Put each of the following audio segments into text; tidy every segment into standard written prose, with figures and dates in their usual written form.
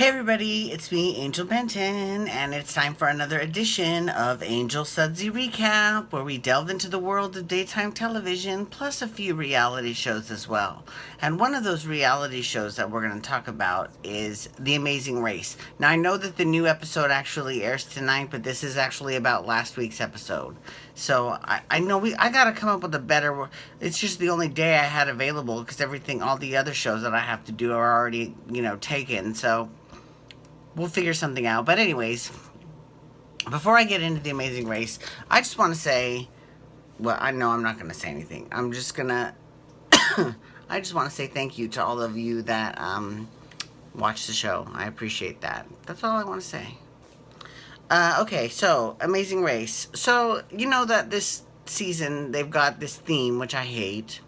Hey everybody, it's me, Angel Benton, and it's time for another edition of Angel Sudsy Recap, where we delve into the world of daytime television, plus a few reality shows as well. And one of those reality shows that we're going to talk about is The Amazing Race. Now, I know that the new episode actually airs tonight, but this is actually about last week's episode. So I know I gotta come up with a better. It's just the only day I had available because all the other shows that I have to do are already, taken. So we'll figure something out. But anyways, before I get into The Amazing Race, I just want to say, well, I know I'm not going to say anything. I'm just going to, I just want to say thank you to all of you that watch the show. I appreciate that. That's all I want to say. Okay, so Amazing Race. So, you know that this season they've got this theme, which I hate,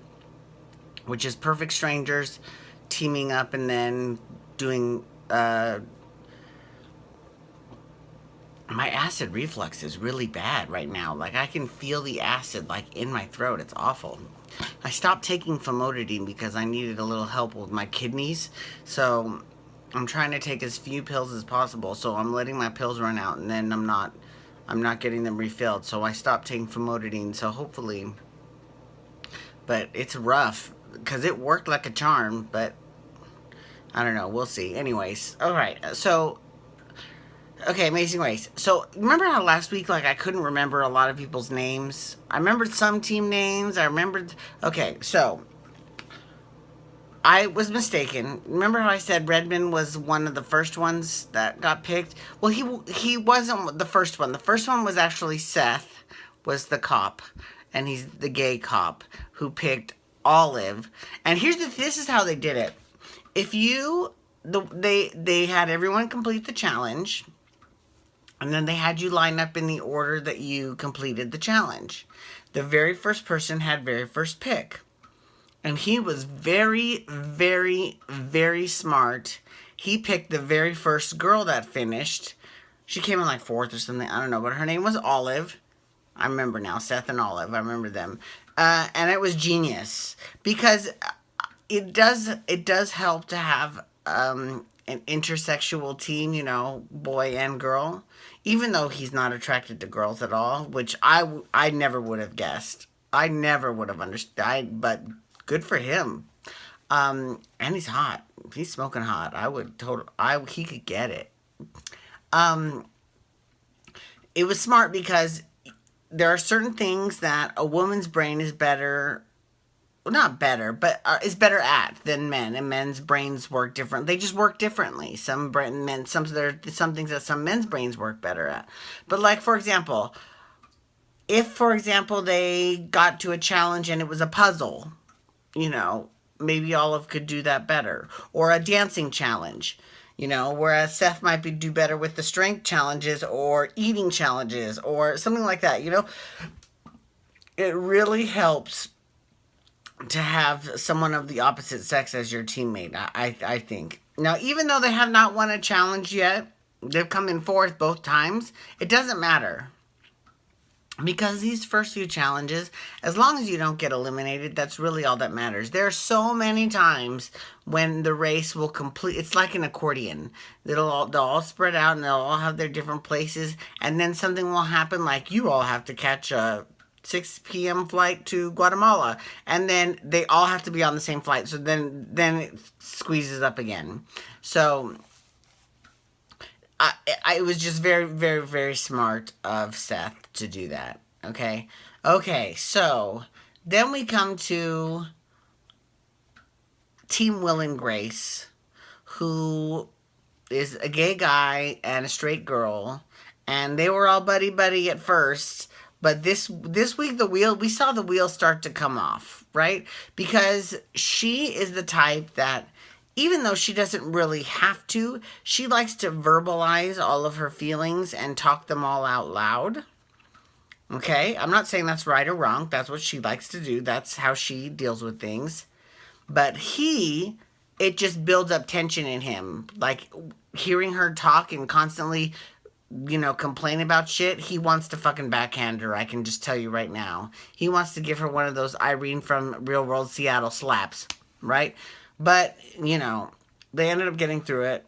which is perfect strangers teaming up and then doing my acid reflux is really bad right now. Like, I can feel the acid, like, in my throat. It's awful. I stopped taking famotidine because I needed a little help with my kidneys. So, I'm trying to take as few pills as possible. So, I'm letting my pills run out, and then I'm not getting them refilled. So, I stopped taking famotidine. So, hopefully, but it's rough because it worked like a charm, but I don't know. We'll see. Anyways, all right. So, okay, Amazing Race. So, remember how last week, like, I couldn't remember a lot of people's names? I remembered some team names. I remembered... Okay, so, I was mistaken. Remember how I said Redmond was one of the first ones that got picked? Well, he wasn't the first one. The first one was actually Seth, was the cop, and he's the gay cop who picked Olive. And this is how they did it. If you... They had everyone complete the challenge... And then they had you line up in the order that you completed the challenge. The very first person had very first pick. And he was very, very, very smart. He picked the very first girl that finished. She came in like fourth or something. I don't know. But her name was Olive. I remember now. Seth and Olive. I remember them. And it was genius. Because it does help to have an intersexual team, boy and girl, even though he's not attracted to girls at all, which I never would have guessed. I never would have understood, but good for him. And he's hot. He's smoking hot. He could get it. It was smart because there are certain things that a woman's brain is better, well, not better, but is better at than men, and men's brains work different. They just work differently. There are some things that some men's brains work better at. But like, for example, if, for example, they got to a challenge and it was a puzzle, maybe Olive could do that better. Or a dancing challenge, whereas Seth might do better with the strength challenges or eating challenges or something like that, It really helps to have someone of the opposite sex as your teammate, I think. Now, even though they have not won a challenge yet, they've come in fourth both times, it doesn't matter. Because these first few challenges, as long as you don't get eliminated, that's really all that matters. There are so many times when the race will complete. It's like an accordion. They'll all spread out and they'll all have their different places. And then something will happen, like you all have to catch a 6 p.m. flight to Guatemala, and then they all have to be on the same flight, so then it squeezes up again. So it was just very, very, very smart of Seth to do that. Okay, so then we come to Team Will and Grace, who is a gay guy and a straight girl, and they were all buddy at first. But this week, we saw the wheel start to come off, right? Because she is the type that, even though she doesn't really have to, she likes to verbalize all of her feelings and talk them all out loud. Okay? I'm not saying that's right or wrong. That's what she likes to do. That's how she deals with things. But it just builds up tension in him. Like, hearing her talk and constantly complain about shit, he wants to fucking backhand her. I can just tell you right now. He wants to give her one of those Irene from Real World Seattle slaps, right? But, they ended up getting through it.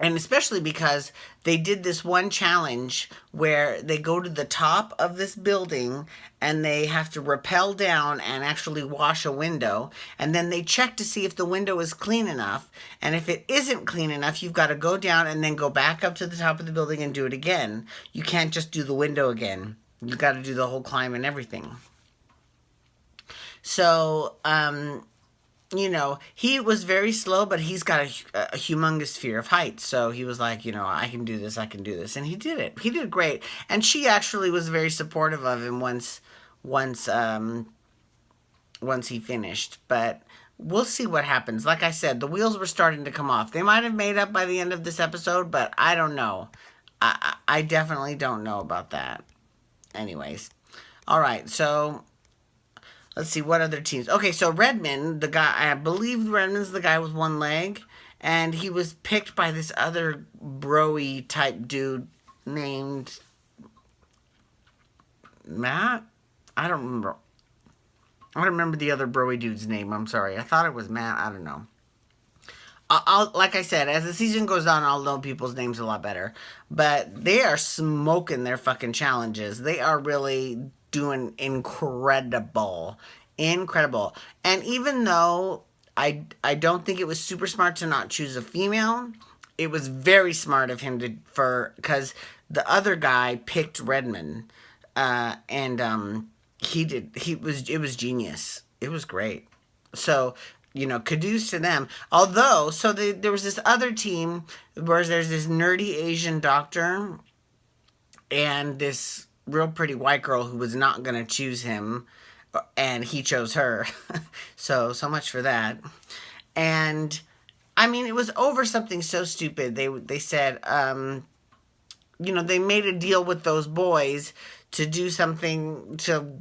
And especially because they did this one challenge where they go to the top of this building and they have to rappel down and actually wash a window, and then they check to see if the window is clean enough, and if it isn't clean enough, you've got to go down and then go back up to the top of the building and do it again. You can't just do the window again. You got to do the whole climb and everything. So he was very slow, but he's got a humongous fear of heights. So he was like, I can do this, I can do this. And he did it. He did great. And she actually was very supportive of him once he finished. But we'll see what happens. Like I said, the wheels were starting to come off. They might have made up by the end of this episode, but I don't know. I definitely don't know about that. Anyways. All right, so let's see, what other teams? Okay, so Redmond, the guy, I believe Redmond's the guy with one leg, and he was picked by this other bro-y type dude named Matt? I don't remember. I don't remember the other bro-y dude's name. I'm sorry. I thought it was Matt. I don't know. Like I said, as the season goes on, I'll know people's names a lot better. But they are smoking their fucking challenges. They are really doing incredible. Incredible. And even though I don't think it was super smart to not choose a female, it was very smart of him because the other guy picked Redmond. And it was genius. It was great. So, kudos to them. Although, there was this other team where there's this nerdy Asian doctor and this real pretty white girl who was not going to choose him, and he chose her. so much for that. And, I mean, it was over something so stupid. They said, they made a deal with those boys to do something to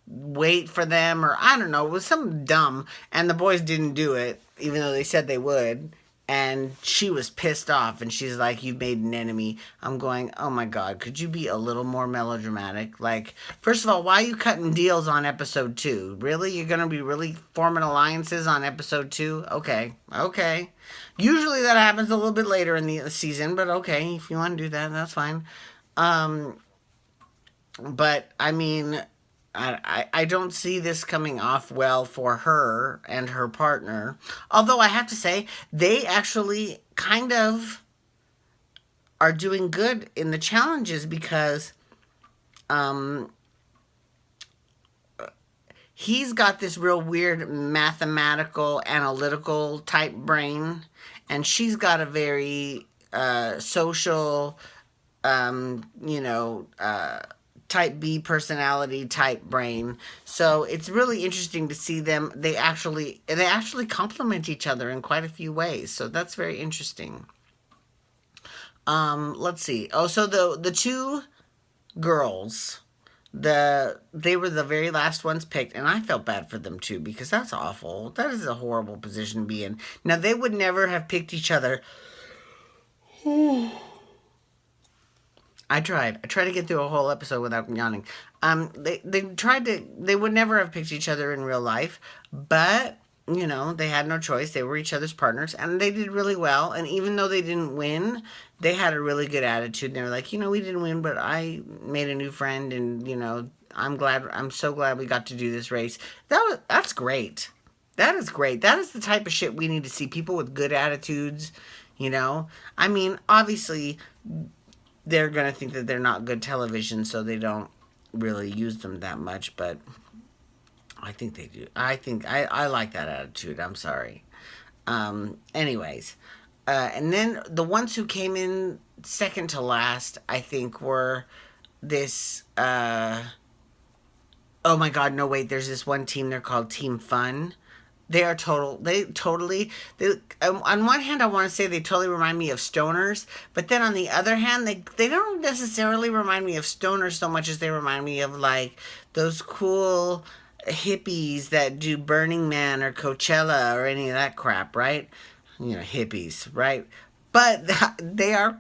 wait for them, or I don't know, it was something dumb, and the boys didn't do it, even though they said they would, and she was pissed off, and she's like, you've made an enemy. I'm going, oh my god, could you be a little more melodramatic? Like, first of all, why are you cutting deals on episode 2? Really? You're gonna be really forming alliances on episode 2? Okay. Usually that happens a little bit later in the season, but okay, if you want to do that, that's fine. But, I mean, I don't see this coming off well for her and her partner. Although I have to say, they actually kind of are doing good in the challenges because he's got this real weird mathematical, analytical type brain. And she's got a very social, type B personality type brain. So it's really interesting to see them. They actually complement each other in quite a few ways. So that's very interesting. Let's see. Oh, so the two girls, they were the very last ones picked, and I felt bad for them too, because that's awful. That is a horrible position to be in. Now, they would never have picked each other. I tried to get through a whole episode without yawning. They would never have picked each other in real life, but, they had no choice. They were each other's partners, and they did really well. And even though they didn't win, they had a really good attitude. They were like, we didn't win, but I made a new friend, and, I'm so glad we got to do this race. That's great. That is great. That is the type of shit we need to see. People with good attitudes, I mean, obviously, they're going to think that they're not good television, so they don't really use them that much, but I think they do. I like that attitude. I'm sorry. Anyways, and then the ones who came in second to last, I think, were this, oh my god, no, wait, there's this one team, they're called Team Fun. On one hand, I want to say they totally remind me of stoners, but then on the other hand, they don't necessarily remind me of stoners so much as they remind me of, like, those cool hippies that do Burning Man or Coachella or any of that crap, right? Hippies, right? But they're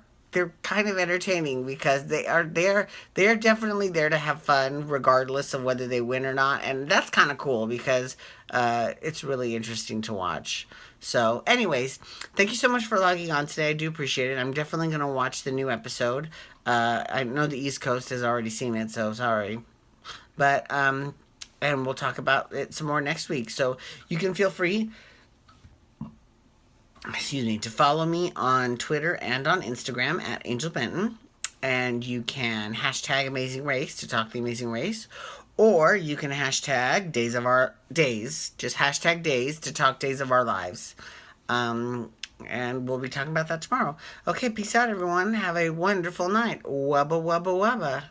kind of entertaining because they are definitely there to have fun regardless of whether they win or not, and that's kind of cool because it's really interesting to watch. So, anyways, thank you so much for logging on today. I do appreciate it. I'm definitely going to watch the new episode. I know the East Coast has already seen it, so sorry. But, and we'll talk about it some more next week. So, you can feel free, excuse me, to follow me on Twitter and on Instagram at Angel Benton. And you can hashtag Amazing Race to talk the Amazing Race. Or you can hashtag Days of Our Days. Just hashtag Days to talk Days of Our Lives. And we'll be talking about that tomorrow. Okay, peace out, everyone. Have a wonderful night. Wubba, wubba, wubba.